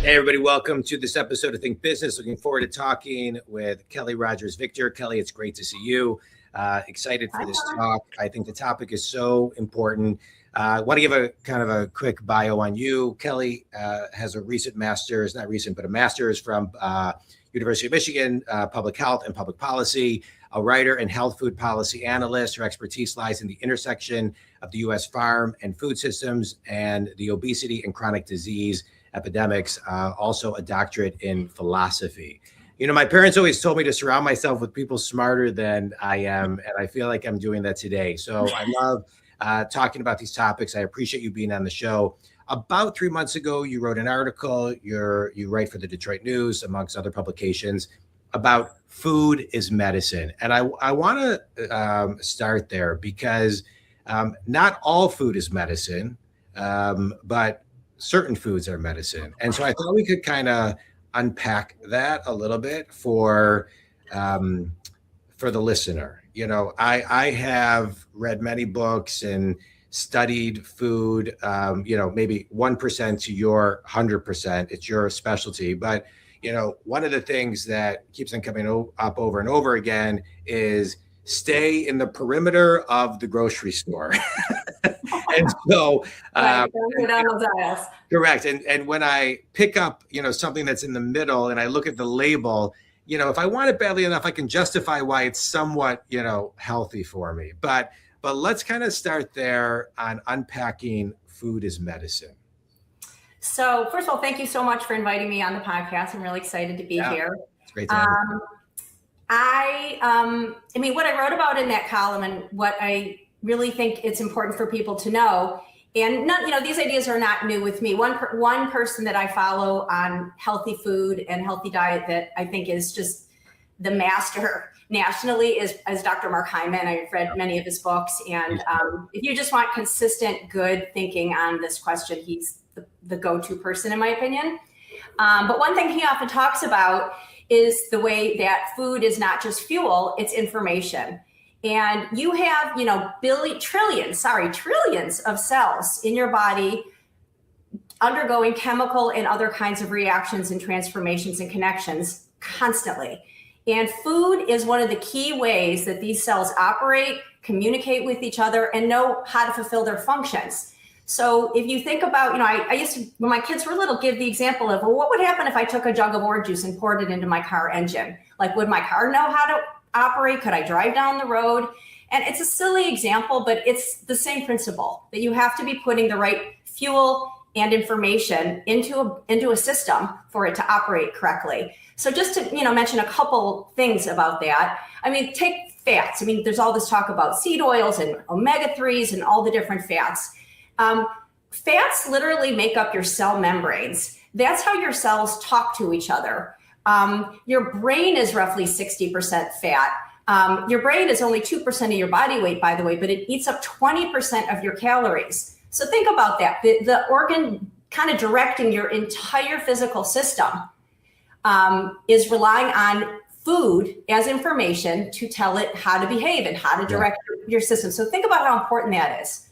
Hey, everybody, welcome to this episode of Think Business. Looking forward to talking with Kelly Rogers-Victor. Kelly, it's great to see you. Excited for this talk. I think the topic is so important. I want to give a kind of a quick bio on you. Kelly has a recent master's, not recent, but a master's from University of Michigan, Public Health and Public Policy, a writer and health food policy analyst. Her expertise lies in the intersection of the U.S. farm and food systems and the obesity and chronic disease epidemics, also a doctorate in philosophy. You know, my parents always told me to surround myself with people smarter than I am, and I feel like I'm doing that today. So I love talking about these topics. I appreciate you being on the show. About 3 months ago, you wrote an article. You write for the Detroit News, amongst other publications, about food is medicine. And I want to start there because not all food is medicine, but certain foods are medicine. And so I thought we could kind of unpack that a little bit for the listener. You know, I have read many books and studied food, maybe 1% to your 100%. It's your specialty. But, you know, one of the things that keeps on coming up over and over again is stay in the perimeter of the grocery store. And so, correct. And when I pick up, something that's in the middle and I look at the label, if I want it badly enough, I can justify why it's somewhat, healthy for me. But let's kind of start there on unpacking food as medicine. So first of all, thank you so much for inviting me on the podcast. I'm really excited to be here. It's great to have you. What I wrote about in that column and what I really think it's important for people to know, and these ideas are not new with me. One person that I follow on healthy food and healthy diet that I think is just the master nationally is Dr. Mark Hyman. I've read many of his books, and if you just want consistent, good thinking on this question, he's the go-to person in my opinion. But one thing he often talks about is the way that food is not just fuel, it's information. And you have, trillions of cells in your body undergoing chemical and other kinds of reactions and transformations and connections constantly. And food is one of the key ways that these cells operate, communicate with each other, and know how to fulfill their functions. So if you think about, I used to, when my kids were little, give the example of, well, what would happen if I took a jug of orange juice and poured it into my car engine? Like, would my car know how to operate? Could I drive down the road? And it's a silly example, but it's the same principle, that you have to be putting the right fuel and information into a system for it to operate correctly. So just to mention a couple things about that. Take fats. There's all this talk about seed oils and omega-3s and all the different fats. Fats literally make up your cell membranes. That's how your cells talk to each other. Your brain is roughly 60% fat. Your brain is only 2% of your body weight, by the way, but it eats up 20% of your calories. So think about that. The organ kind of directing your entire physical system is relying on food as information to tell it how to behave and how to direct your system. So think about how important that is.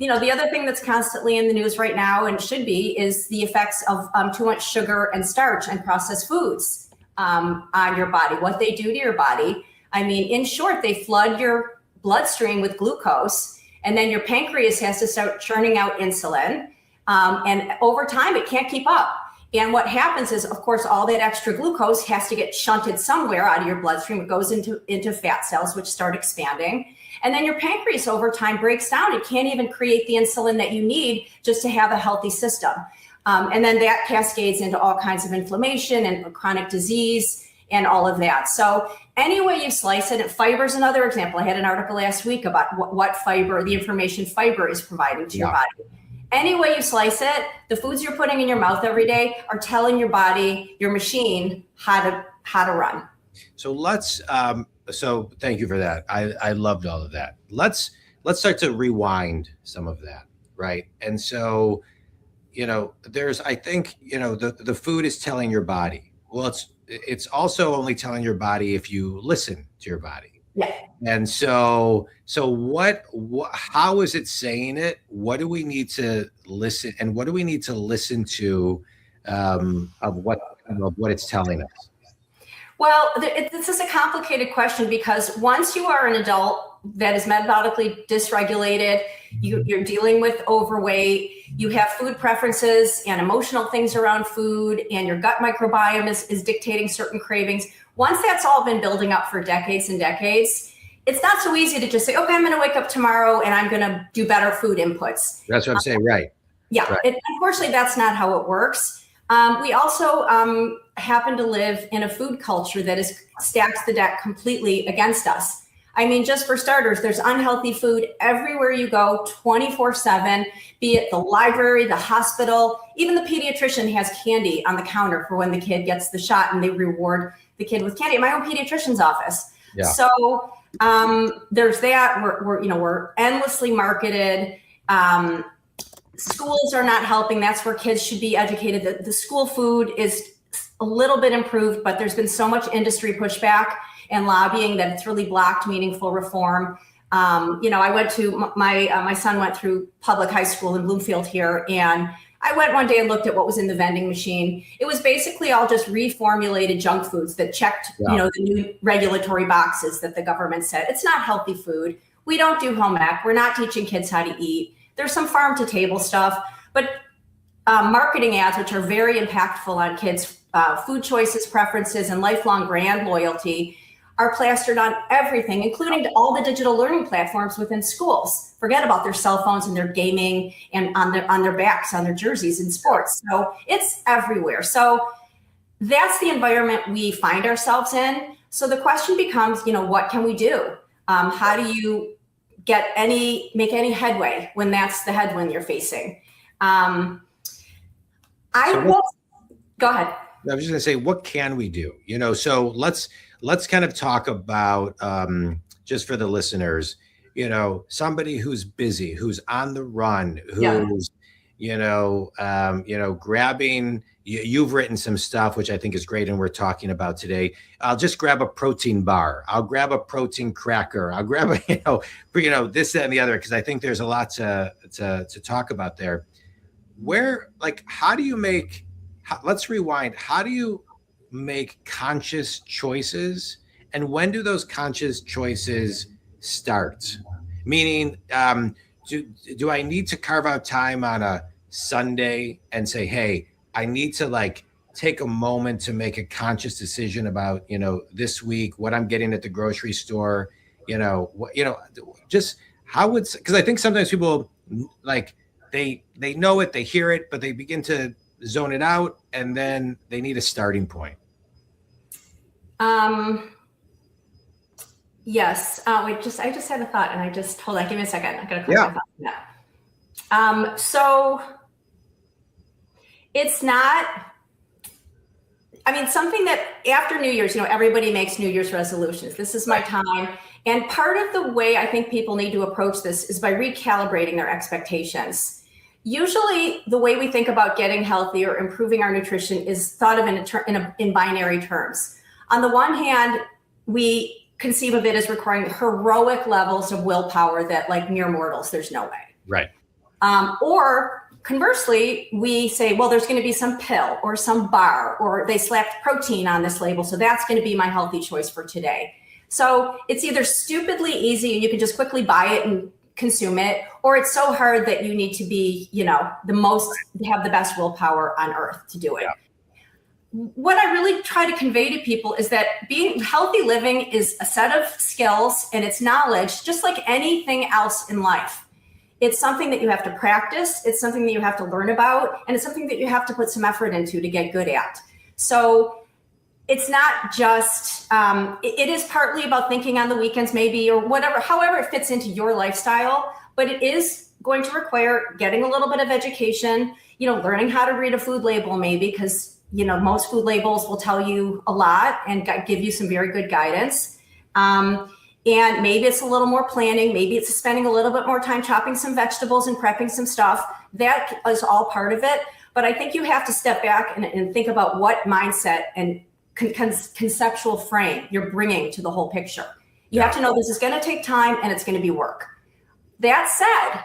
The other thing that's constantly in the news right now and should be is the effects of too much sugar and starch and processed foods on your body, what they do to your body. In short, they flood your bloodstream with glucose, and then your pancreas has to start churning out insulin. And over time, it can't keep up. And what happens is, of course, all that extra glucose has to get shunted somewhere out of your bloodstream. It goes into fat cells, which start expanding. And then your pancreas over time breaks down. It can't even create the insulin that you need just to have a healthy system. And then that cascades into all kinds of inflammation and chronic disease and all of that. So any way you slice it, fiber is another example. I had an article last week about what fiber, the information fiber is providing to your body. Any way you slice it, the foods you're putting in your mouth every day are telling your body, your machine, how to run. So so thank you for that. I loved all of that. Let's start to rewind some of that, right? And so, I think, the food is telling your body. Well, it's also only telling your body if you listen to your body. Yeah. And so what how is it saying it? What do we need to listen, and what do we need to listen to what it's telling us? Well, this is a complicated question because once you are an adult that is metabolically dysregulated, you're dealing with overweight, you have food preferences and emotional things around food, and your gut microbiome is dictating certain cravings. Once that's all been building up for decades and decades, it's not so easy to just say, okay, I'm going to wake up tomorrow and I'm going to do better food inputs. That's what I'm saying, right? Yeah, right. Unfortunately, that's not how it works. We also happen to live in a food culture that stacks the deck completely against us. I mean, just for starters, there's unhealthy food everywhere you go, 24/7, be it the library, the hospital, even the pediatrician has candy on the counter for when the kid gets the shot, and they reward the kid with candy at my own pediatrician's office. Yeah. So there's that. We're endlessly marketed. Schools are not helping. That's where kids should be educated. The school food is a little bit improved, but there's been so much industry pushback and lobbying that it's really blocked meaningful reform. I went to my son went through public high school in Bloomfield here, and I went one day and looked at what was in the vending machine. It was basically all just reformulated junk foods that checked, the new regulatory boxes that the government said. It's not healthy food. We don't do home ec. We're not teaching kids how to eat. There's some farm to table stuff, but marketing ads, which are very impactful on kids' food choices, preferences, and lifelong brand loyalty, are plastered on everything, including all the digital learning platforms within schools. Forget about their cell phones and their gaming and on their backs, on their jerseys in sports. So it's everywhere. So that's the environment we find ourselves in. So the question becomes, what can we do? How do you make any headway when that's the headwind you're facing? Go ahead. I was just gonna say, what can we do? So let's kind of talk about, just for the listeners, somebody who's busy, who's on the run, who's, grabbing, you've written some stuff, which I think is great. And we're talking about today. I'll just grab a protein bar. I'll grab a protein cracker. I'll grab this, that, and the other, because I think there's a lot to talk about there. Let's rewind. How do you make conscious choices, and when do those conscious choices start? Meaning, do I need to carve out time on a Sunday and say, hey, I need to take a moment to make a conscious decision about, this week, what I'm getting at the grocery store, just how would, because I think sometimes people they know it, they hear it, but they begin to zone it out, and then they need a starting point. Yes. I just had a thought, and hold on, give me a second. I'm going to collect my thought. So it's not, something that after New Year's, everybody makes New Year's resolutions. This is my time. And part of the way I think people need to approach this is by recalibrating their expectations. Usually the way we think about getting healthy or improving our nutrition is thought of in binary terms. On the one hand, we conceive of it as requiring heroic levels of willpower that mere mortals, there's no way. Right. Or conversely, we say, well, there's going to be some pill or some bar, or they slapped protein on this label, so that's going to be my healthy choice for today. So it's either stupidly easy and you can just quickly buy it and consume it, or it's so hard that you need to be, have the best willpower on earth to do it. Yeah. What I really try to convey to people is that being healthy living is a set of skills, and it's knowledge, just like anything else in life. It's something that you have to practice. It's something that you have to learn about, and it's something that you have to put some effort into to get good at. So it's not just, it is partly about thinking on the weekends maybe, or whatever, however it fits into your lifestyle, but it is going to require getting a little bit of education, learning how to read a food label maybe, because, most food labels will tell you a lot and give you some very good guidance. And maybe it's a little more planning. Maybe it's spending a little bit more time chopping some vegetables and prepping some stuff. That is all part of it. But I think you have to step back and think about what mindset and conceptual frame you're bringing to the whole picture. You have to know this is going to take time and it's going to be work. That said,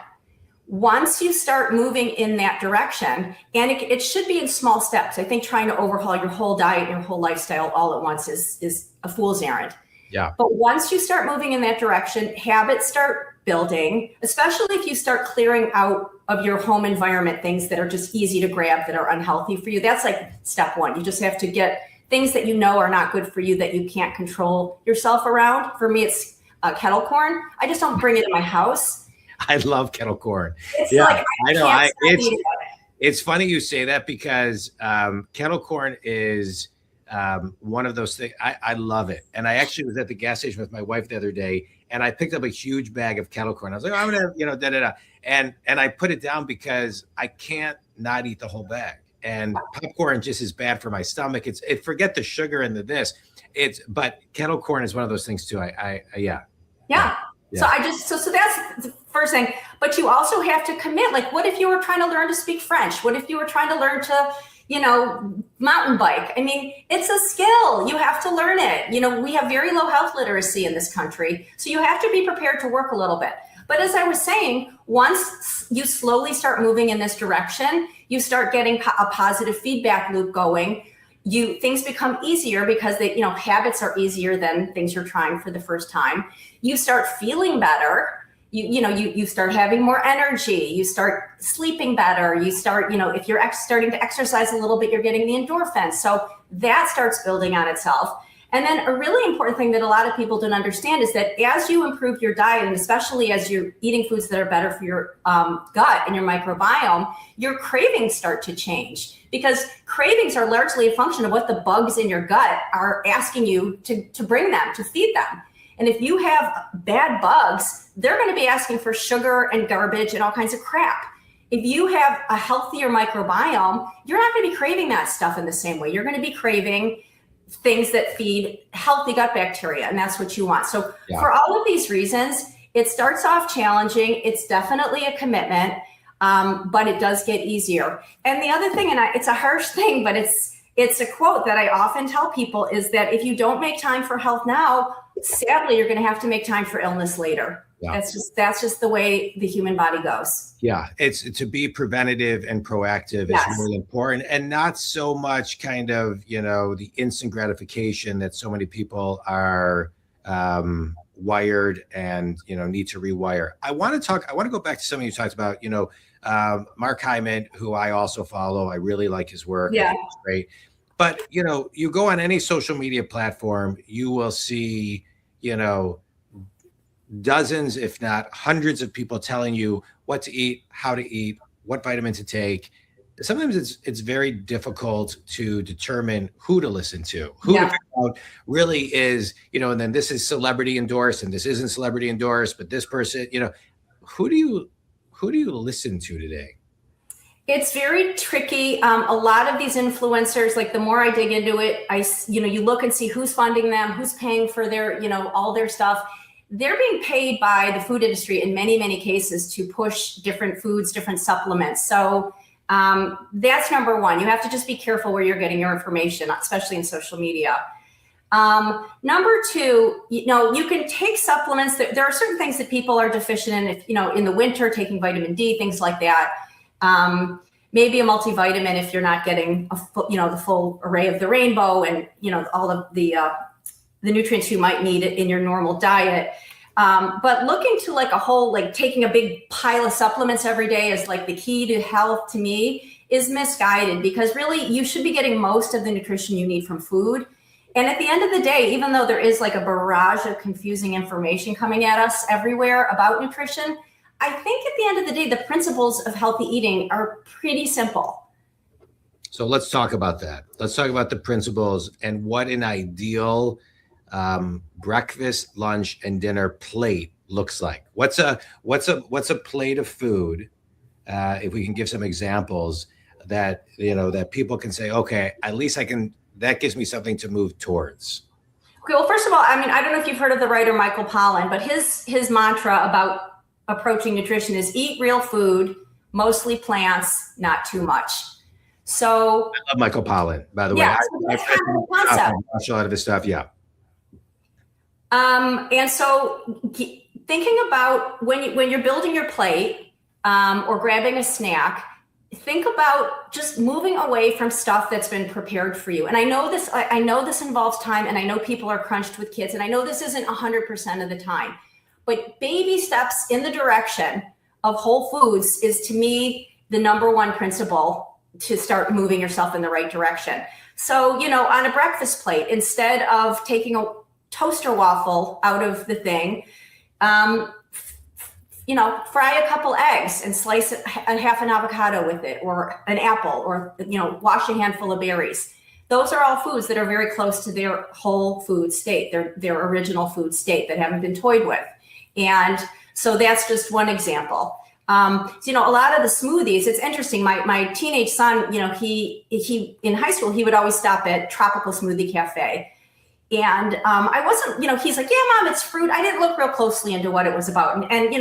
Once you start moving in that direction, and it should be in small steps. I think trying to overhaul your whole diet, your whole lifestyle all at once is a fool's errand. Yeah. But once you start moving in that direction, habits start building, especially if you start clearing out of your home environment things that are just easy to grab that are unhealthy for you. That's like step one. You just have to get things that you know are not good for you that you can't control yourself around. For me, it's kettle corn. I just don't bring it in my house. I love kettle corn. It's like, I know. It's funny you say that because kettle corn is one of those things. I love it. And I actually was at the gas station with my wife the other day, and I picked up a huge bag of kettle corn. I was like, I'm gonna, da-da-da. And I put it down because I can't not eat the whole bag. And popcorn just is bad for my stomach. Forget the sugar and but kettle corn is one of those things too. Yeah. So so that's the first thing. But you also have to commit. Like, what if you were trying to learn to speak French? What if you were trying to learn to, mountain bike? I mean, it's a skill. You have to learn it. We have very low health literacy in this country. So you have to be prepared to work a little bit. But as I was saying, once you slowly start moving in this direction, you start getting a positive feedback loop going. Things become easier because habits are easier than things you're trying for the first time. You start feeling better. You start having more energy. You start sleeping better. You start, if you're starting to exercise a little bit, you're getting the endorphins. So that starts building on itself. And then a really important thing that a lot of people don't understand is that as you improve your diet, and especially as you're eating foods that are better for your gut and your microbiome, your cravings start to change, because cravings are largely a function of what the bugs in your gut are asking you to bring them, to feed them. And if you have bad bugs, they're going to be asking for sugar and garbage and all kinds of crap. If you have a healthier microbiome, you're not going to be craving that stuff in the same way. You're going to be craving things that feed healthy gut bacteria, and that's what you want. So for all of these reasons, it starts off challenging. It's definitely a commitment, but it does get easier. And the other thing, and it's a harsh thing, but it's a quote that I often tell people, is that if you don't make time for health now, sadly, you're going to have to make time for illness later. Yeah. That's just the way the human body goes. Yeah, it's to be preventative and proactive is really important, and not so much kind of the instant gratification that so many people are wired and need to rewire. I want to go back to something you talked about. Mark Hyman, who I also follow. I really like his work. Yeah, it's great. But you go on any social media platform, you will see dozens, if not hundreds of people telling you what to eat, how to eat, what vitamin to take. Sometimes it's very difficult to determine who to listen to, who to figure out really is, and then this is celebrity endorsed and this isn't celebrity endorsed, but this person, who do you listen to today? It's very tricky. A lot of these influencers, like the more I dig into it, you look and see who's funding them, who's paying for their, all their stuff. They're being paid by the food industry in many, many cases to push different foods, different supplements. So that's number one. You have to just be careful where you're getting your information, especially in social media. Number two, you can take supplements. There are certain things that people are deficient in, if, in the winter, taking vitamin D, things like that. Maybe a multivitamin if you're not getting the full array of the rainbow and all of the nutrients you might need in your normal diet. But looking to like a whole, like taking a big pile of supplements every day is like the key to health, to me, is misguided, because really you should be getting most of the nutrition you need from food. And at the end of the day, even though there is like a barrage of confusing information coming at us everywhere about nutrition, I think at the end of the day, the principles of healthy eating are pretty simple. So let's talk about that. Let's talk about the principles and what an ideal breakfast, lunch, and dinner plate looks like. What's a plate of food? If we can give some examples that that people can say, okay, at least that gives me something to move towards. Okay, well, first of all, I don't know if you've heard of the writer Michael Pollan, but his mantra about approaching nutrition is eat real food, mostly plants, not too much. So I love Michael Pollan, by the way. Yeah, that's kind of the concept. I watch a lot of his stuff. Yeah. And so thinking about when you're building your plate, or grabbing a snack, think about just moving away from stuff that's been prepared for you. And I know this involves time, and I know people are crunched with kids, and I know this isn't 100% of the time, but baby steps in the direction of whole foods is, to me, the number one principle to start moving yourself in the right direction. So, on a breakfast plate, instead of taking a toaster waffle out of the thing, fry a couple eggs and slice a half an avocado with it, or an apple, or, wash a handful of berries. Those are all foods that are very close to their whole food state, their original food state, that haven't been toyed with. And so that's just one example. A lot of the smoothies, it's interesting. My teenage son, he in high school, he would always stop at Tropical Smoothie Cafe. And I wasn't, he's like, yeah, Mom, it's fruit. I didn't look real closely into what it was about. And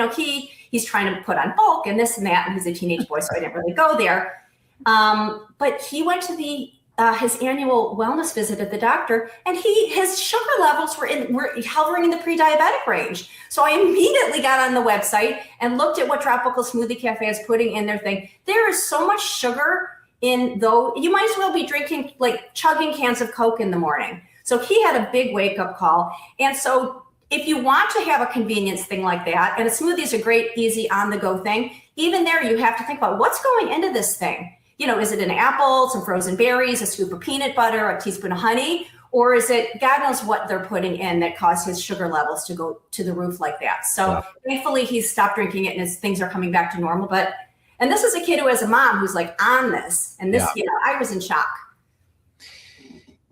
he's trying to put on bulk and this and that. And he's a teenage boy, so I didn't really go there. But he went to his annual wellness visit at the doctor, and his sugar levels were hovering in the pre-diabetic range. So I immediately got on the website and looked at what Tropical Smoothie Cafe is putting in their thing. There is so much sugar in those. You might as well be chugging cans of Coke in the morning. So he had a big wake-up call. And so if you want to have a convenience thing like that, and a smoothie is a great, easy, on-the-go thing, even there you have to think about what's going into this thing. Is it an apple, some frozen berries, a scoop of peanut butter, a teaspoon of honey, or is it God knows what they're putting in that caused his sugar levels to go to the roof like that? So Thankfully he's stopped drinking it and his things are coming back to normal. And this is a kid who has a mom who's on this, and this, I was in shock.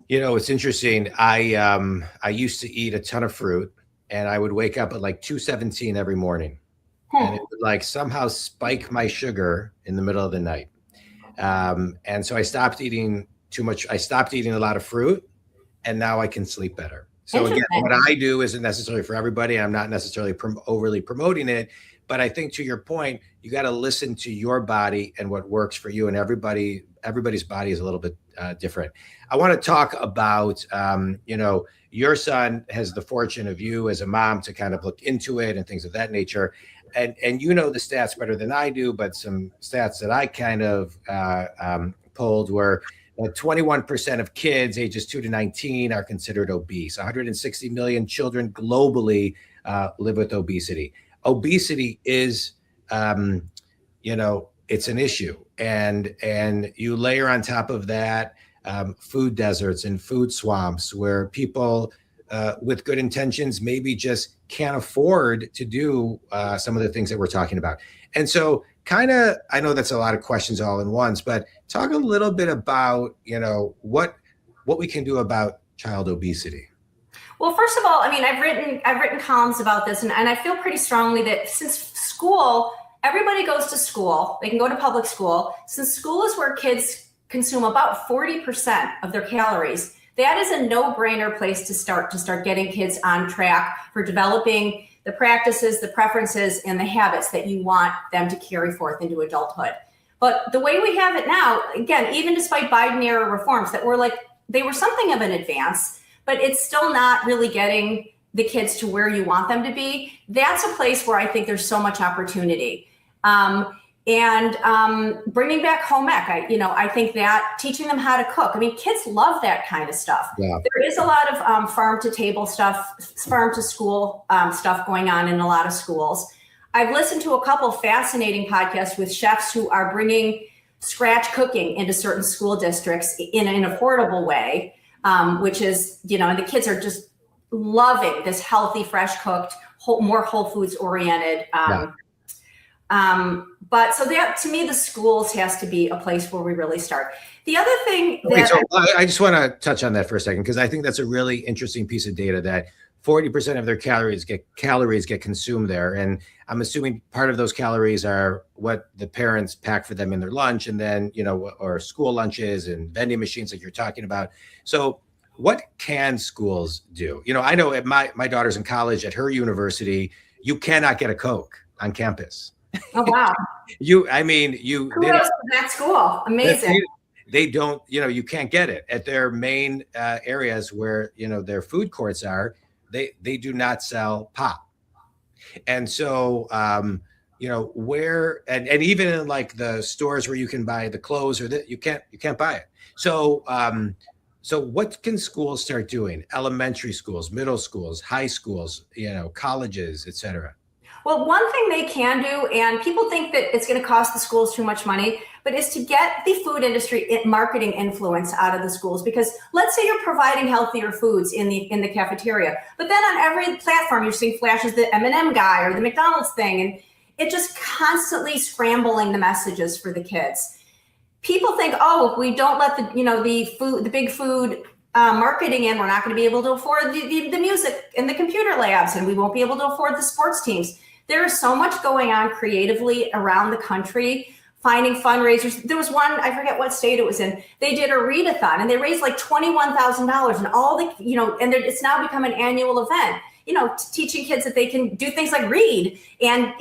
It's interesting. I used to eat a ton of fruit, and I would wake up at 2:17 every morning, and it would somehow spike my sugar in the middle of the night. And so I stopped eating too much. I stopped eating a lot of fruit, and now I can sleep better. So again, what I do isn't necessarily for everybody. I'm not necessarily overly promoting it, but I think to your point, you got to listen to your body and what works for you. And everybody's body is a little bit different. I want to talk about, your son has the fortune of you as a mom to kind of look into it and things of that nature. And the stats better than I do, but some stats that I kind of pulled were 21% of kids ages 2 to 19 are considered obese. 160 million children globally live with obesity. Obesity is, it's an issue. And you layer on top of that food deserts and food swamps where people with good intentions maybe just can't afford to do some of the things that we're talking about. And so I know that's a lot of questions all in once, but talk a little bit about, what we can do about child obesity. Well, first of all, I've written columns about this, and I feel pretty strongly that since school, everybody goes to school, they can go to public school. Since school is where kids consume about 40% of their calories, that is a no-brainer place to start getting kids on track for developing the practices, the preferences, and the habits that you want them to carry forth into adulthood. But the way we have it now, again, even despite Biden-era reforms that they were something of an advance, but it's still not really getting the kids to where you want them to be. That's a place where I think there's so much opportunity. Bringing back home ec, I think that teaching them how to cook. Kids love that kind of stuff. Yeah. There is a lot of farm to table stuff, farm to school stuff going on in a lot of schools. I've listened to a couple fascinating podcasts with chefs who are bringing scratch cooking into certain school districts in an affordable way, which is, and the kids are just loving this healthy, fresh cooked, more whole foods oriented. But so that, to me, the schools has to be a place where we really start. The other thing I just want to touch on that for a second, because I think that's a really interesting piece of data that 40% of their calories get consumed there. And I'm assuming part of those calories are what the parents pack for them in their lunch, and then, or school lunches and vending machines like you're talking about. So what can schools do? I know at my daughter's in college at her university, you cannot get a Coke on campus. Oh, wow. Kudos to that school. Amazing. They don't, you can't get it at their main areas where, their food courts are. They do not sell pop. And so, where, and even in like the stores where you can buy the clothes or that you can't buy it. So, so what can schools start doing? Elementary schools, middle schools, high schools, colleges, et cetera. Well, one thing they can do, and people think that it's going to cost the schools too much money, but is to get the food industry marketing influence out of the schools. Because let's say you're providing healthier foods in the cafeteria, but then on every platform you're seeing flashes the M&M guy or the McDonald's thing, and it just constantly scrambling the messages for the kids. People think, oh, if we don't let the big food marketing in, we're not going to be able to afford the music and the computer labs, and we won't be able to afford the sports teams. There is so much going on creatively around the country, finding fundraisers. There was one, I forget what state it was in. They did a readathon and they raised like $21,000, and all the, and it's now become an annual event, teaching kids that they can do things like read and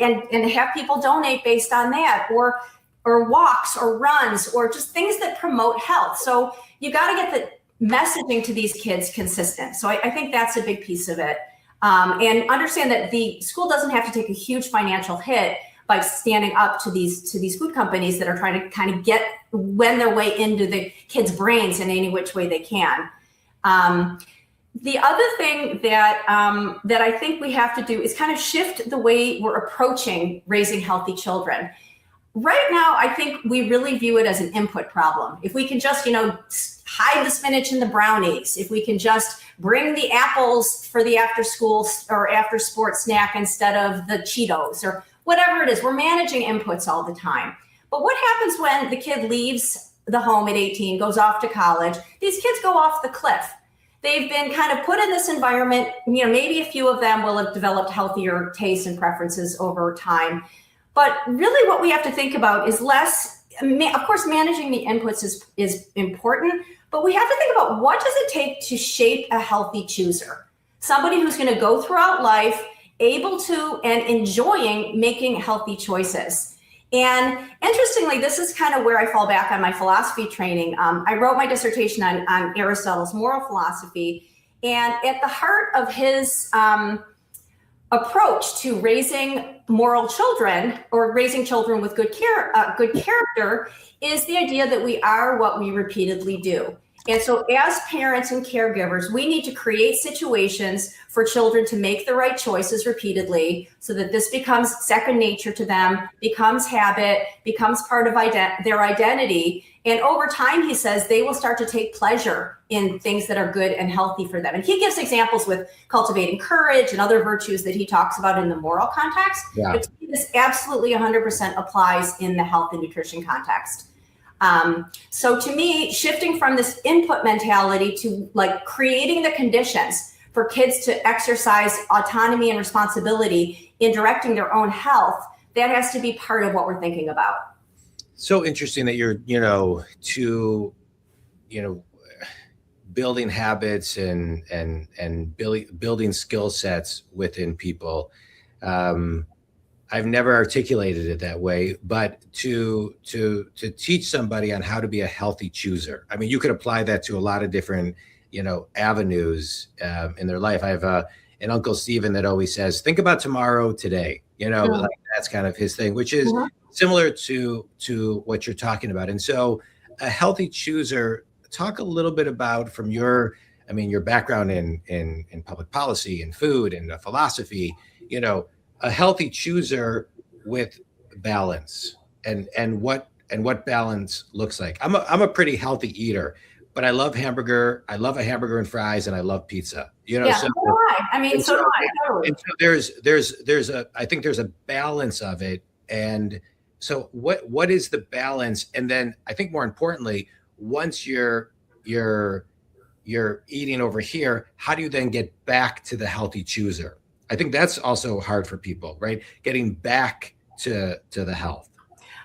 have people donate based on that, or walks or runs, or just things that promote health. So you got to get the messaging to these kids consistent. So I think that's a big piece of it. And understand that the school doesn't have to take a huge financial hit by standing up to these food companies that are trying to kind of wend their way into the kids' brains in any which way they can. The other thing that I think we have to do is kind of shift the way we're approaching raising healthy children. Right now, I think we really view it as an input problem. If we can just, hide the spinach in the brownies, if we can just bring the apples for the after school or after sports snack instead of the Cheetos or whatever it is, we're managing inputs all the time. But what happens when the kid leaves the home at 18, goes off to college? These kids go off the cliff. They've been kind of put in this environment, maybe a few of them will have developed healthier tastes and preferences over time. But really what we have to think about is less, of course, managing the inputs is important, but we have to think about what does it take to shape a healthy chooser? Somebody who's going to go throughout life able to and enjoying making healthy choices. And interestingly, this is kind of where I fall back on my philosophy training. I wrote my dissertation on Aristotle's moral philosophy, and at the heart of his approach to raising moral children or raising children with good character is the idea that we are what we repeatedly do. And so as parents and caregivers, we need to create situations for children to make the right choices repeatedly so that this becomes second nature to them, becomes habit, becomes part of their identity. And over time, he says, they will start to take pleasure in things that are good and healthy for them. And he gives examples with cultivating courage and other virtues that he talks about in the moral context. Yeah. But to me, this absolutely 100% applies in the health and nutrition context. So to me, shifting from this input mentality to like creating the conditions for kids to exercise autonomy and responsibility in directing their own health, that has to be part of what we're thinking about. So interesting that you're, building habits and building skill sets within people. I've never articulated it that way, but to teach somebody on how to be a healthy chooser. I mean, you could apply that to a lot of different, avenues in their life. I have an Uncle Stephen that always says, think about tomorrow today, like that's kind of his thing, which is similar to what you're talking about. And so a healthy chooser, talk a little bit about from your background in public policy and food and philosophy, a healthy chooser with balance and what balance looks like. I'm a pretty healthy eater, but I love hamburger. I love a hamburger and fries, and I love pizza. Yeah, so do I. I mean, so do I. Totally. And so I think there's a balance of it. And so what is the balance? And then I think more importantly, once you're eating over here, how do you then get back to the healthy chooser? I think that's also hard for people, right? Getting back to the health.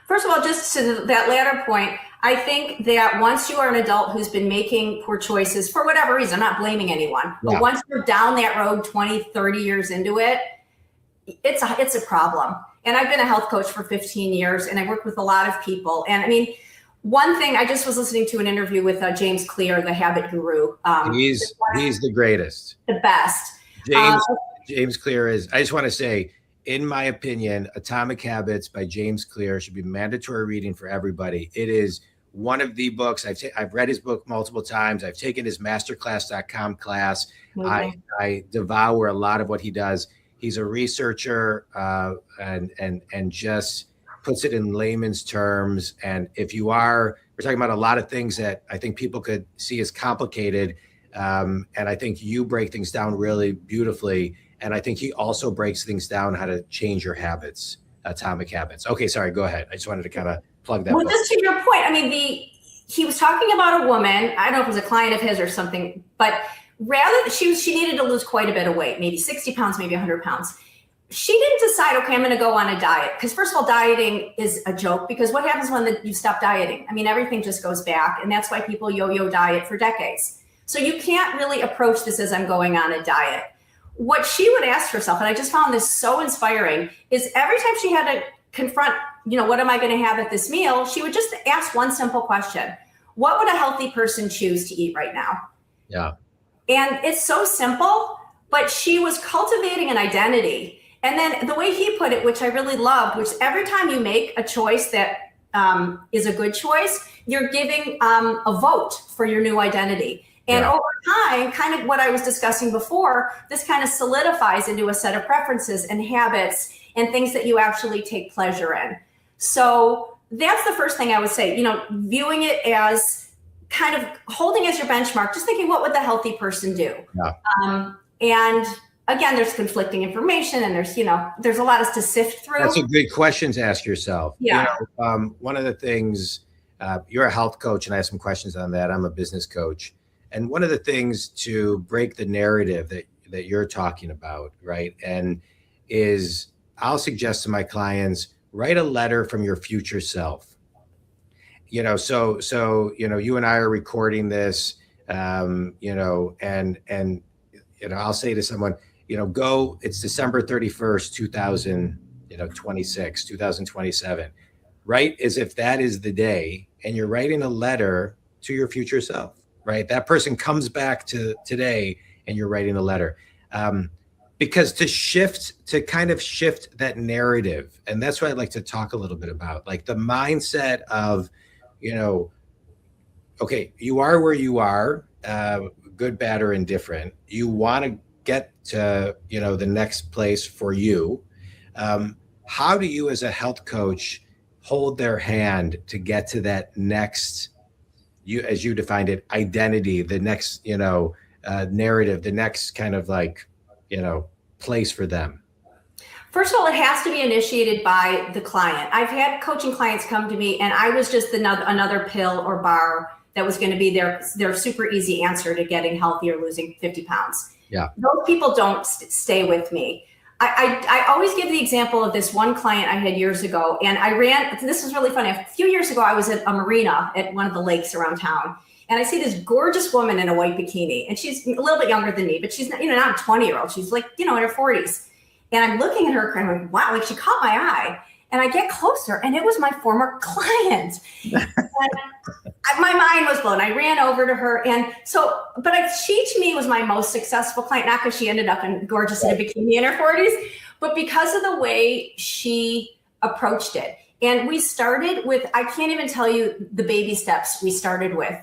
First of all, just to that latter point, I think that once you are an adult who's been making poor choices for whatever reason, I'm not blaming anyone, but once you're down that road 20, 30 years into it, it's a problem. And I've been a health coach for 15 years and I work with a lot of people. And I mean, one thing, I just was listening to an interview with James Clear, the habit guru. He's the greatest. The best. James Clear is, I just want to say, in my opinion, Atomic Habits by James Clear should be mandatory reading for everybody. It is one of the books. I've read his book multiple times. I've taken his masterclass.com class. I devour a lot of what he does. He's a researcher and just puts it in layman's terms. And if you are, we're talking about a lot of things that I think people could see as complicated. And I think you break things down really beautifully. And I think he also breaks things down how to change your habits, Atomic Habits. Okay, sorry, go ahead. I just wanted to kind of plug that. Well, just to your point, I mean, he was talking about a woman, I don't know if it was a client of his or something, but rather she needed to lose quite a bit of weight, maybe 60 pounds, maybe 100 pounds. She didn't decide, okay, I'm going to go on a diet. Because first of all, dieting is a joke, because what happens when you stop dieting? I mean, everything just goes back. And that's why people yo-yo diet for decades. So you can't really approach this as I'm going on a diet. What she would ask herself, and I just found this so inspiring, is every time she had to confront, what am I going to have at this meal? She would just ask one simple question. What would a healthy person choose to eat right now? Yeah. And it's so simple, but she was cultivating an identity. And then the way he put it, which I really loved, which every time you make a choice that is a good choice, you're giving a vote for your new identity. And over time, kind of what I was discussing before, this kind of solidifies into a set of preferences and habits and things that you actually take pleasure in. So that's the first thing I would say, viewing it as kind of holding as your benchmark, just thinking, what would the healthy person do? Yeah. And again, there's conflicting information and there's a lot to sift through. That's a good question to ask yourself. Yeah. One of the things, you're a health coach, and I have some questions on that. I'm a business coach. And one of the things to break the narrative that you're talking about, right, and is I'll suggest to my clients, write a letter from your future self. So you and I are recording this, and I'll say to someone, it's December 31st, 2026, 2027, right? As if that is the day, and you're writing a letter to your future self. Right, that person comes back to today, and you're writing a letter, because to kind of shift that narrative, and that's what I'd like to talk a little bit about, like the mindset of, okay, you are where you are, good, bad, or indifferent. You want to get to the next place for you. How do you, as a health coach, hold their hand to get to that next? As you defined it, identity, the next, narrative, the next kind of place for them? First of all, it has to be initiated by the client. I've had coaching clients come to me and I was just another pill or bar that was going to be their super easy answer to getting healthy or losing 50 pounds. Yeah. Those people don't stay with me. I always give the example of this one client I had years ago, and this was really funny. A few years ago, I was at a marina at one of the lakes around town, and I see this gorgeous woman in a white bikini, and she's a little bit younger than me, but she's not a 20-year-old. She's in her 40s. And I'm looking at her and I'm like, wow, she caught my eye. And I get closer, and it was my former client. My mind was blown. I ran over to her. And so, she to me was my most successful client, not because she ended up gorgeous in a bikini in her 40s, but because of the way she approached it. And we started with, I can't even tell you the baby steps we started with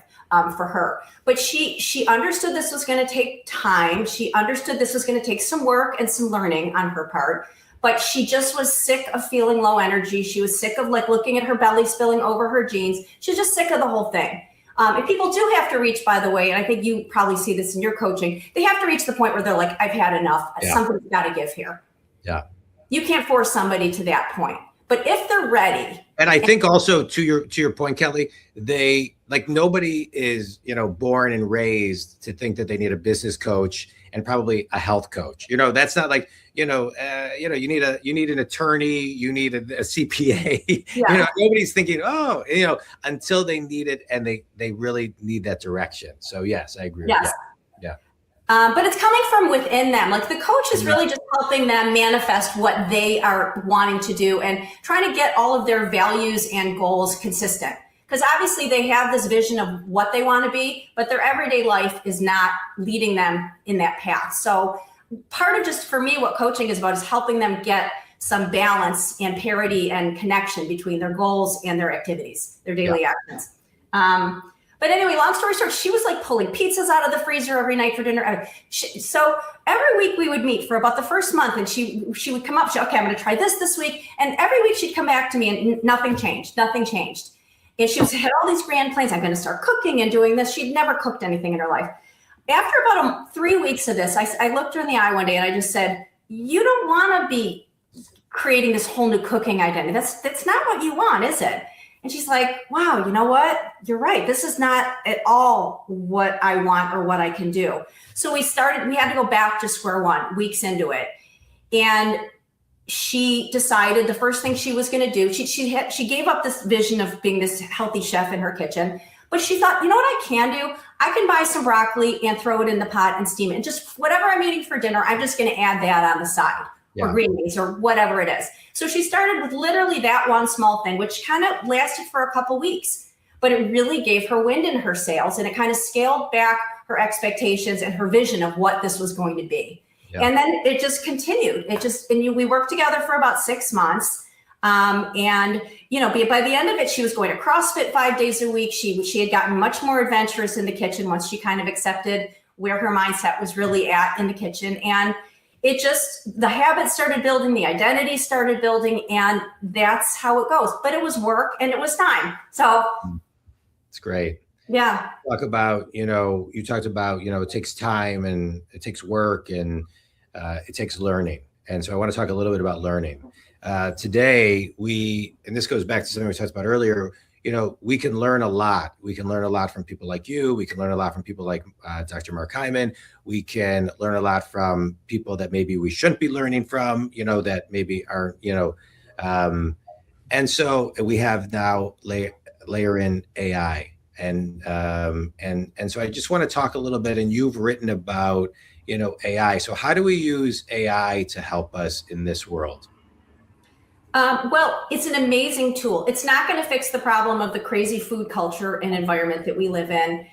for her. But she understood this was going to take time. She understood this was going to take some work and some learning on her part. But she just was sick of feeling low energy. She was sick of looking at her belly spilling over her jeans. She was just sick of the whole thing. And people do have to reach, by the way, and I think you probably see this in your coaching, they have to reach the point where they're like, I've had enough. Yeah. Something's got to give here. Yeah. You can't force somebody to that point. But if they're ready. And I think also to your point, Kelly, nobody is, born and raised to think that they need a business coach and probably a health coach. That's not you need an attorney, you need a CPA. Yeah. Nobody's thinking, until they need it and they really need that direction. So yes, I agree. Yes. Yeah. But it's coming from within them. The coach is really just helping them manifest what they are wanting to do and trying to get all of their values and goals consistent. Because obviously they have this vision of what they want to be, but their everyday life is not leading them in that path. So part of just for me, what coaching is about is helping them get some balance and parity and connection between their goals and their activities, their daily actions. But anyway, long story short, she was like pulling pizzas out of the freezer every night for dinner. So every week we would meet for about the first month, and she would come up, okay, I'm going to try this week. And every week she'd come back to me and nothing changed. And she had all these grand plans. I'm going to start cooking and doing this. She'd never cooked anything in her life. After about 3 weeks of this, I looked her in the eye one day and I just said, you don't want to be creating this whole new cooking identity. That's not what you want, is it? And she's like, wow, you know what? You're right. This is not at all what I want or what I can do. So we had to go back to square one, weeks into it. And she decided the first thing she was going to do, she gave up this vision of being this healthy chef in her kitchen, but she thought, you know what I can do? I can buy some broccoli and throw it in the pot and steam it. And just whatever I'm eating for dinner, I'm just going to add that on the side. Or green beans or whatever it is. So she started with literally that one small thing, which kind of lasted for a couple weeks, but it really gave her wind in her sails, and it kind of scaled back her expectations and her vision of what this was going to be. Yeah. And then it just continued. We worked together for about 6 months. And by the end of it, she was going to CrossFit 5 days a week. She had gotten much more adventurous in the kitchen once she kind of accepted where her mindset was really at in the kitchen. And the habits started building, the identity started building, and that's how it goes. But it was work and it was time. So it's great. Yeah. You talked about, it takes time and it takes work and it takes learning. And so I want to talk a little bit about learning. Today, and this goes back to something we talked about earlier, we can learn a lot. We can learn a lot from people like you. We can learn a lot from people like Dr. Mark Hyman. We can learn a lot from people that maybe we shouldn't be learning from, that maybe aren't, and so we have now layer in AI. And so I just want to talk a little bit, and you've written about, AI. So how do we use AI to help us in this world? Well, it's an amazing tool. It's not going to fix the problem of the crazy food culture and environment that we live in.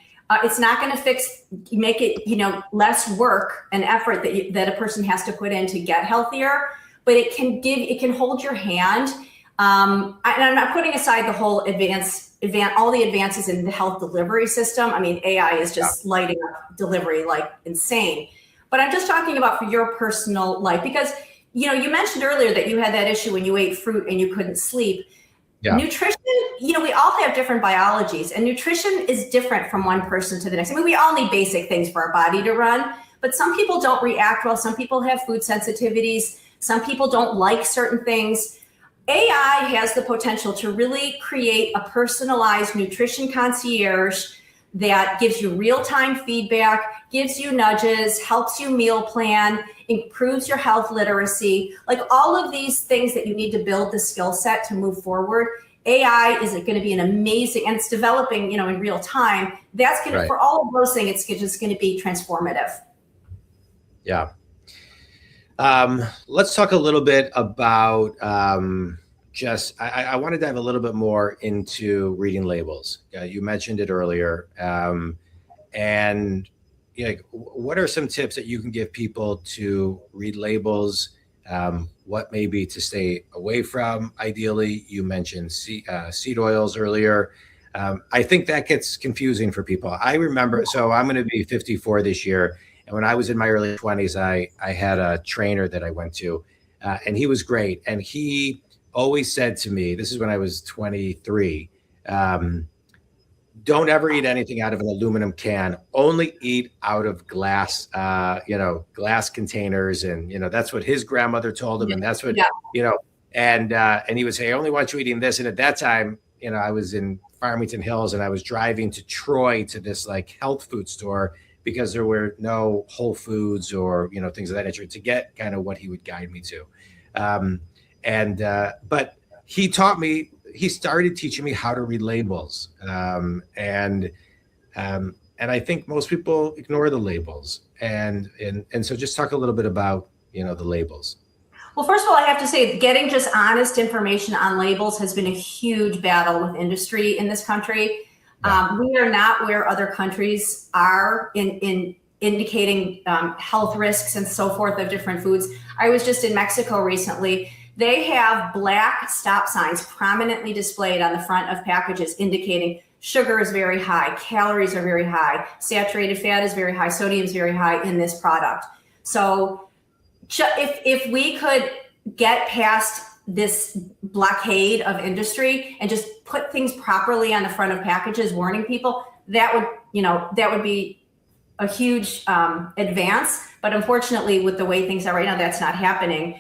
It's not going to make it, less work and effort that a person has to put in to get healthier, but it can hold your hand. And I'm not putting aside the whole all the advances in the health delivery system. I mean, AI is just lighting up delivery like insane, but I'm just talking about for your personal life, because you mentioned earlier that you had that issue when you ate fruit and you couldn't sleep. Yeah. Nutrition, we all have different biologies, and nutrition is different from one person to the next. I mean, we all need basic things for our body to run, but some people don't react well. Some people have food sensitivities. Some people don't like certain things. AI has the potential to really create a personalized nutrition concierge that gives you real-time feedback, gives you nudges, helps you meal plan, improves your health literacy, like all of these things that you need to build the skill set to move forward. AI is going to be an amazing, and it's developing, in real time. That's going to, for all of those things, it's just going to be transformative. Yeah. Let's talk a little bit about I want to dive a little bit more into reading labels. You mentioned it earlier. And what are some tips that you can give people to read labels? What maybe to stay away from? Ideally, you mentioned seed oils earlier. I think that gets confusing for people. I remember, so I'm going to be 54 this year. And when I was in my early 20s, I had a trainer that I went to, and he was great. And he always said to me, this is when I was 23, don't ever eat anything out of an aluminum can. Only eat out of glass, glass containers. And, that's what his grandmother told him. And that's what, and he would say, I only want you eating this. And at that time, I was in Farmington Hills and I was driving to Troy to this like health food store because there were no Whole Foods or, things of that nature to get kind of what he would guide me to. But he started teaching me how to read labels. And I think most people ignore the labels. And so just talk a little bit about, the labels. Well, first of all, I have to say getting just honest information on labels has been a huge battle with industry in this country. We are not where other countries are in indicating health risks and so forth of different foods. I was just in Mexico recently. They have black stop signs prominently displayed on the front of packages indicating sugar is very high, calories are very high, saturated fat is very high, sodium is very high in this product. So if we could get past this blockade of industry and just put things properly on the front of packages, warning people, that would be a huge advance. But unfortunately, with the way things are right now, that's not happening.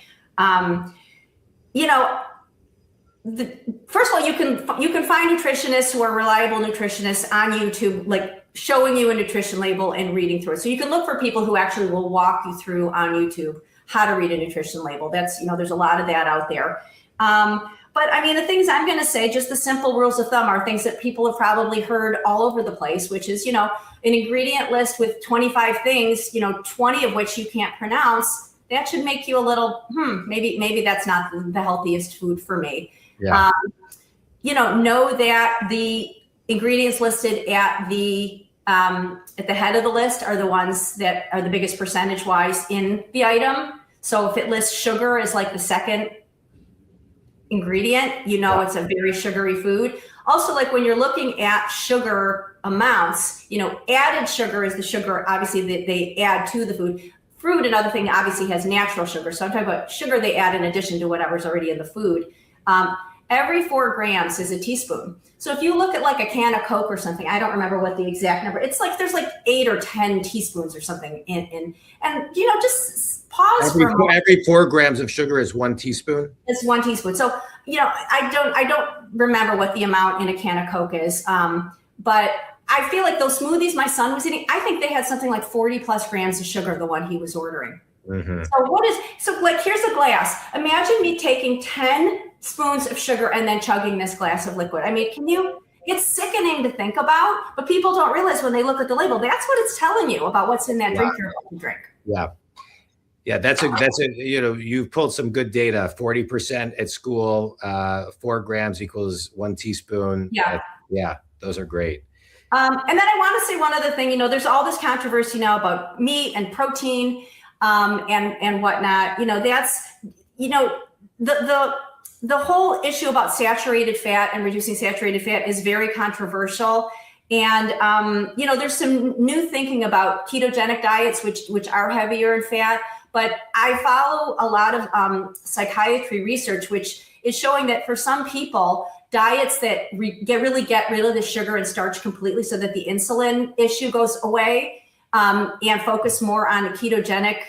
First of all, you can find nutritionists who are reliable nutritionists on YouTube, like showing you a nutrition label and reading through it. So you can look for people who actually will walk you through on YouTube how to read a nutrition label. That's, there's a lot of that out there. But I mean, the things I'm going to say, just the simple rules of thumb, are things that people have probably heard all over the place, which is, an ingredient list with 25 things, 20 of which you can't pronounce. That should make you a little, maybe that's not the healthiest food for me. Yeah. Know that the ingredients listed at the head of the list are the ones that are the biggest percentage wise in the item. So if it lists sugar as like the second ingredient, it's a very sugary food. Also, like when you're looking at sugar amounts, added sugar is the sugar, obviously, that they add to the food. Fruit, another thing, obviously has natural sugar. So I'm talking about sugar they add in addition to whatever's already in the food. Every 4 grams is a teaspoon. So if you look at like a can of Coke or something, I don't remember what the exact number, it's like there's like 8 or 10 teaspoons or something in and just pause for a moment. Every 4 grams of sugar is 1 teaspoon. It's 1 teaspoon. So I don't remember what the amount in a can of Coke is, but I feel like those smoothies my son was eating, I think they had something like 40 plus grams of sugar, the one he was ordering. Mm-hmm. So here's a glass. Imagine me taking 10 spoons of sugar and then chugging this glass of liquid. I mean, it's sickening to think about, but people don't realize when they look at the label, that's what it's telling you about what's in that drink you're about to drink. Yeah. Yeah, that's you've pulled some good data. 40% at school, 4 grams equals 1 teaspoon. Yeah. Yeah, those are great. And then I want to say one other thing, there's all this controversy now about meat and protein, and whatnot. That's, the whole issue about saturated fat and reducing saturated fat is very controversial. And, there's some new thinking about ketogenic diets, which are heavier in fat. But I follow a lot of psychiatry research, which is showing that for some people, diets that really get rid of the sugar and starch completely so that the insulin issue goes away, and focus more on ketogenic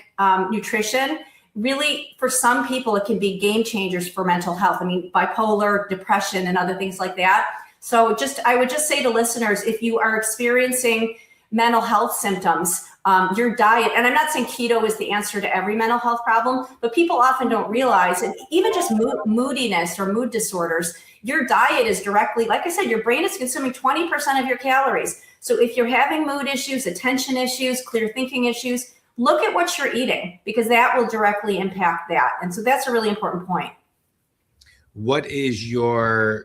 nutrition, really, for some people, it can be game changers for mental health. I mean, bipolar, depression, and other things like that. So I would just say to listeners, if you are experiencing mental health symptoms, your diet, and I'm not saying keto is the answer to every mental health problem, but people often don't realize, and even just moodiness or mood disorders, your diet is directly, like I said, your brain is consuming 20% of your calories. So if you're having mood issues, attention issues, clear thinking issues, look at what you're eating, because that will directly impact that. And so that's a really important point. What is your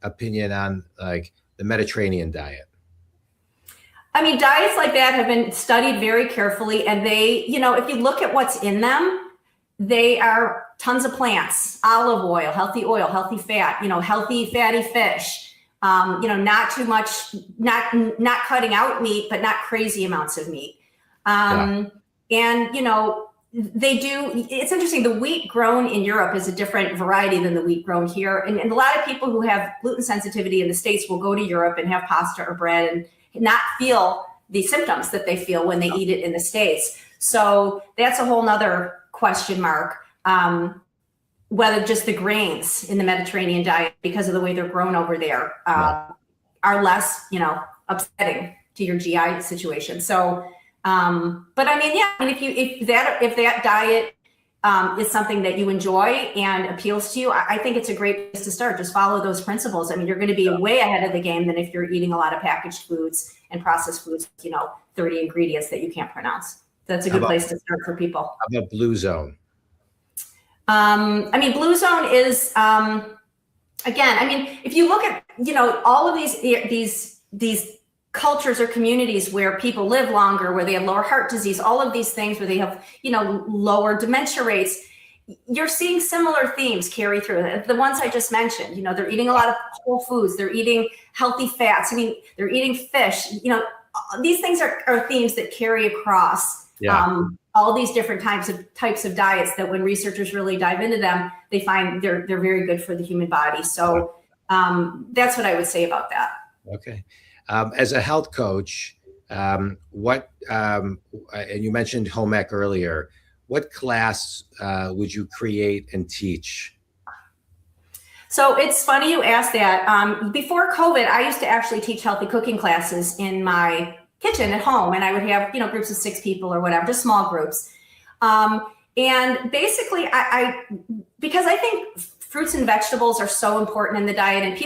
opinion on like the Mediterranean diet? I mean, diets like that have been studied very carefully, and they, if you look at what's in them, they are tons of plants, olive oil, healthy fat, healthy fatty fish, not too much, not cutting out meat, but not crazy amounts of meat. And, they do, it's interesting, the wheat grown in Europe is a different variety than the wheat grown here. And a lot of people who have gluten sensitivity in the States will go to Europe and have pasta or bread and not feel the symptoms that they feel when they eat it in the States. So that's a whole nother question mark, whether just the grains in the Mediterranean diet, because of the way they're grown over there, are less, upsetting to your GI situation. So, but I mean, if that diet is something that you enjoy and appeals to you, I think it's a great place to start. Just follow those principles. I mean, you're going to be way ahead of the game than if you're eating a lot of packaged foods and processed foods, 30 ingredients that you can't pronounce. That's a good place to start for people. How about Blue Zone? Blue Zone is, if you look at, all of these cultures or communities where people live longer, where they have lower heart disease, all of these things where they have, lower dementia rates, you're seeing similar themes carry through. The ones I just mentioned, they're eating a lot of whole foods. They're eating healthy fats. I mean, they're eating fish. These things are themes that carry across all these different types of diets that when researchers really dive into them, they find they're very good for the human body. So that's what I would say about that. Okay. As a health coach, and you mentioned home ec earlier, what class would you create and teach? So it's funny you asked that. Before COVID, I used to actually teach healthy cooking classes in my kitchen at home, and I would have groups of 6 people or whatever, just small groups. And basically, because I think fruits and vegetables are so important in the diet, and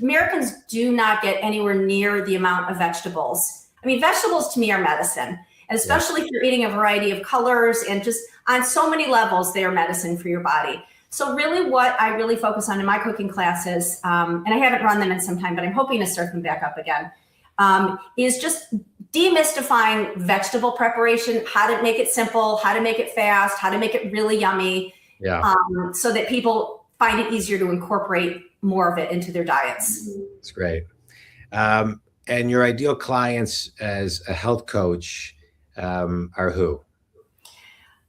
Americans do not get anywhere near the amount of vegetables. I mean, vegetables to me are medicine, and especially if you're eating a variety of colors and just on so many levels, they are medicine for your body. So really what I really focus on in my cooking classes, and I haven't run them in some time, but I'm hoping to start them back up again, is just demystifying vegetable preparation, how to make it simple, how to make it fast, how to make it really yummy, so that people find it easier to incorporate more of it into their diets. That's great. And your ideal clients as a health coach are who?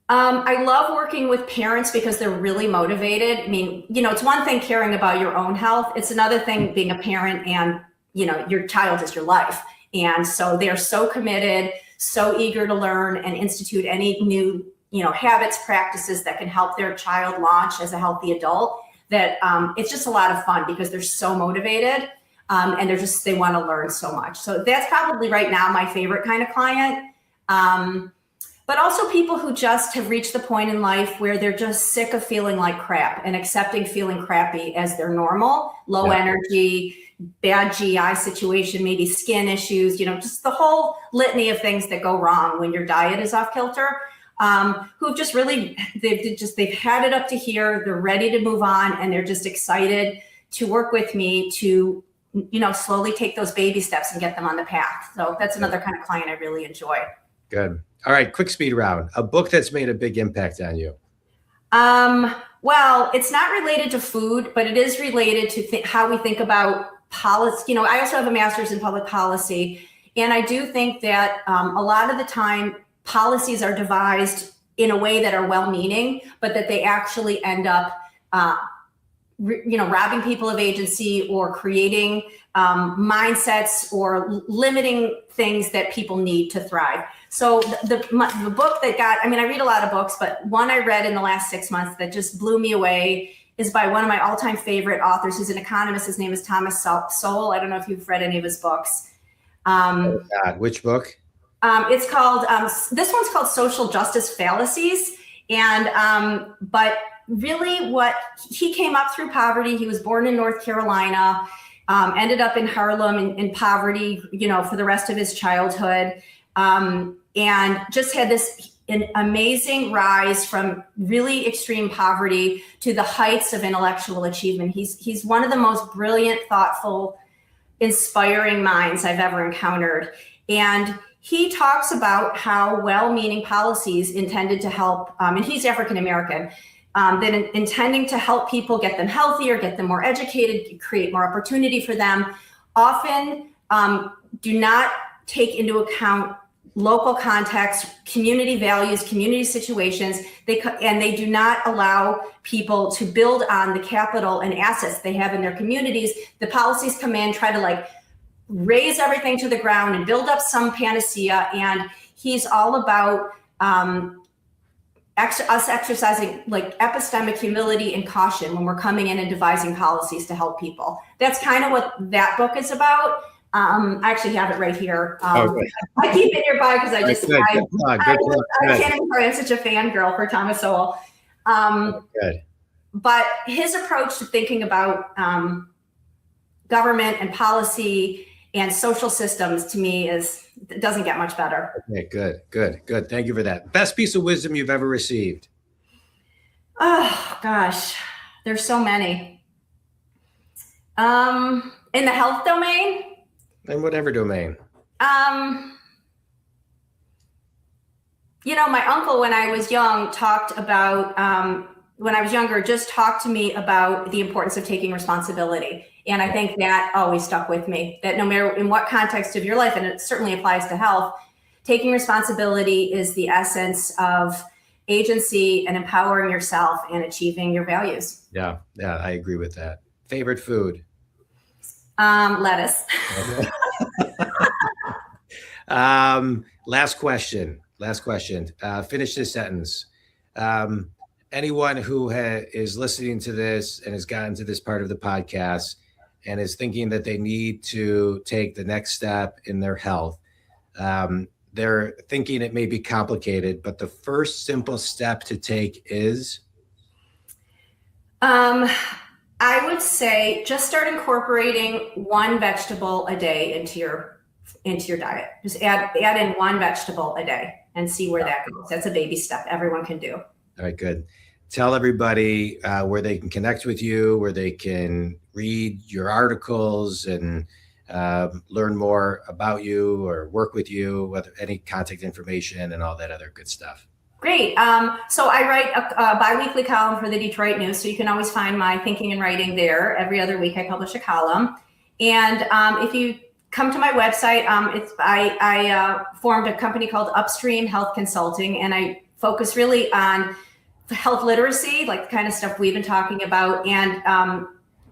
I love working with parents because they're really motivated. I mean, it's one thing caring about your own health. It's another thing being a parent and, your child is your life. And so they're so committed, so eager to learn and institute any new, habits, practices that can help their child launch as a healthy adult, that it's just a lot of fun because they're so motivated and they want to learn so much. So that's probably right now my favorite kind of client. But also people who just have reached the point in life where they're just sick of feeling like crap and accepting feeling crappy as their normal, low energy, bad GI situation, maybe skin issues, just the whole litany of things that go wrong when your diet is off kilter, who've just really, they've had it up to here, they're ready to move on, and they're just excited to work with me to, slowly take those baby steps and get them on the path. So that's another kind of client I really enjoy. Good. All right, quick speed round. A book that's made a big impact on you. Well, it's not related to food, but it is related to how we think about policy. I also have a master's in public policy, and I do think that a lot of the time policies are devised in a way that are well-meaning, but that they actually end up, robbing people of agency or creating mindsets or limiting things that people need to thrive. So the book that I read a lot of books, but one I read in the last 6 months that just blew me away is by one of my all-time favorite authors. He's an economist. His name is Thomas Sowell. I don't know if you've read any of his books. Which book? It's called, this one's called Social Justice Fallacies. And, but really what he came up through poverty. He was born in North Carolina, ended up in Harlem in poverty, for the rest of his childhood. And just had an amazing rise from really extreme poverty to the heights of intellectual achievement. He's one of the most brilliant, thoughtful, inspiring minds I've ever encountered. And he talks about how well-meaning policies intended to help, and he's African-American, that intending to help people, get them healthier, get them more educated, create more opportunity for them, often do not take into account local context, community values, community situations. They do not allow people to build on the capital and assets they have in their communities. The policies come in, try to raise everything to the ground and build up some panacea. And he's all about us exercising epistemic humility and caution when we're coming in and devising policies to help people. That's kind of what that book is about. I actually have it right here. I keep it nearby because I can't even I'm such a fangirl for Thomas Sowell. But his approach to thinking about government and policy and social systems to me doesn't get much better. Okay, good. Thank you for that. Best piece of wisdom you've ever received? Oh gosh, there's so many. In the health domain. In whatever domain. My uncle, when I was young, talked about when I was younger, just talked to me about the importance of taking responsibility. And I think that always stuck with me, that no matter in what context of your life, and it certainly applies to health, taking responsibility is the essence of agency and empowering yourself and achieving your values. Yeah, I agree with that. Favorite food? Lettuce. Last question. Finish this sentence. Anyone who is listening to this and has gotten to this part of the podcast and is thinking that they need to take the next step in their health, they're thinking it may be complicated, but the first simple step to take is? I would say just start incorporating one vegetable a day into your diet. Just add in one vegetable a day and see where that goes. That's a baby step everyone can do. All right, good. Tell everybody where they can connect with you, where they can read your articles and learn more about you or work with you, whether any contact information and all that other good stuff. Great. So I write a biweekly column for the Detroit News, so you can always find my thinking and writing there. Every other week I publish a column. And if you come to my website, I formed a company called Upstream Health Consulting, and I focus really on health literacy, like the kind of stuff we've been talking about, and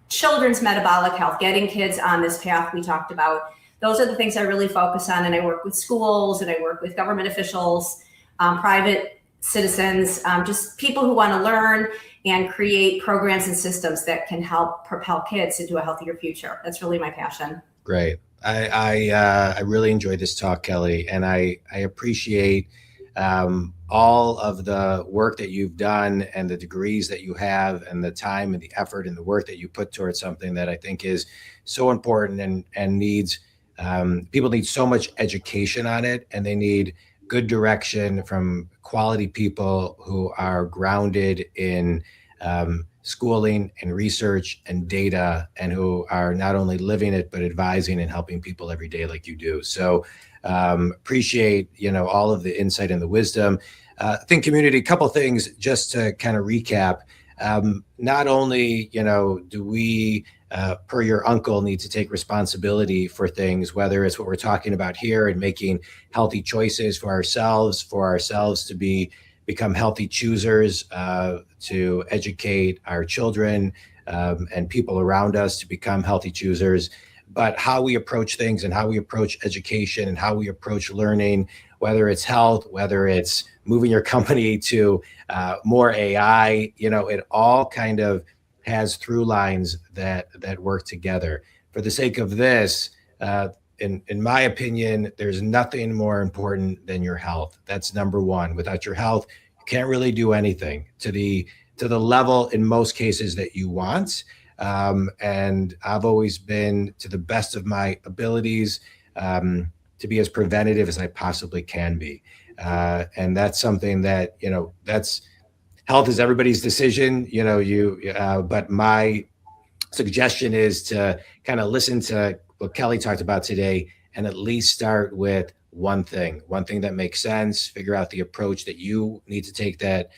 children's metabolic health, getting kids on this path we talked about. Those are the things I really focus on, and I work with schools, and I work with government officials, private citizens, just people who want to learn and create programs and systems that can help propel kids into a healthier future. That's really my passion. Great. I really enjoyed this talk, Kelly, and I appreciate all of the work that you've done and the degrees that you have and the time and the effort and the work that you put towards something that I think is so important and needs, people need so much education on it, and they need good direction from quality people who are grounded in schooling and research and data, and who are not only living it, but advising and helping people every day like you do. So appreciate, all of the insight and the wisdom. Think community, a couple things just to kind of recap. Not only, do we, per your uncle, need to take responsibility for things, whether it's what we're talking about here and making healthy choices for ourselves to become healthy choosers, to educate our children and people around us to become healthy choosers, but how we approach things and how we approach education and how we approach learning, whether it's health, whether it's moving your company to more AI, it all kind of has through lines that work together. For the sake of this, in my opinion, there's nothing more important than your health. That's number one. Without your health, you can't really do anything to the level in most cases that you want. And I've always been, to the best of my abilities, to be as preventative as I possibly can be. And that's something that, that's health is everybody's decision, but my suggestion is to kind of listen to what Kelly talked about today and at least start with one thing that makes sense, figure out the approach that you need to take, that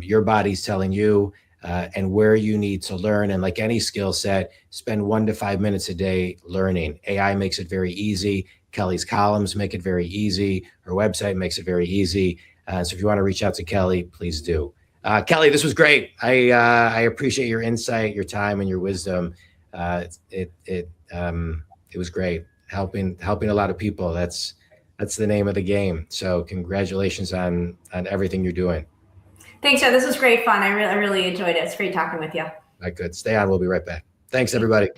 your body's telling you, and where you need to learn. And like any skill set, spend 1 to 5 minutes a day learning. AI makes it very easy. Kelly's columns make it very easy. Her website makes it very easy. So if you want to reach out to Kelly, please do. Kelly, this was great. I appreciate your insight, your time, and your wisdom. It was great, helping a lot of people. That's the name of the game. So congratulations on everything you're doing. Thanks, Joe. This was great fun. I really enjoyed it. It's great talking with you. All right, good. Stay on. We'll be right back. Thanks, everybody.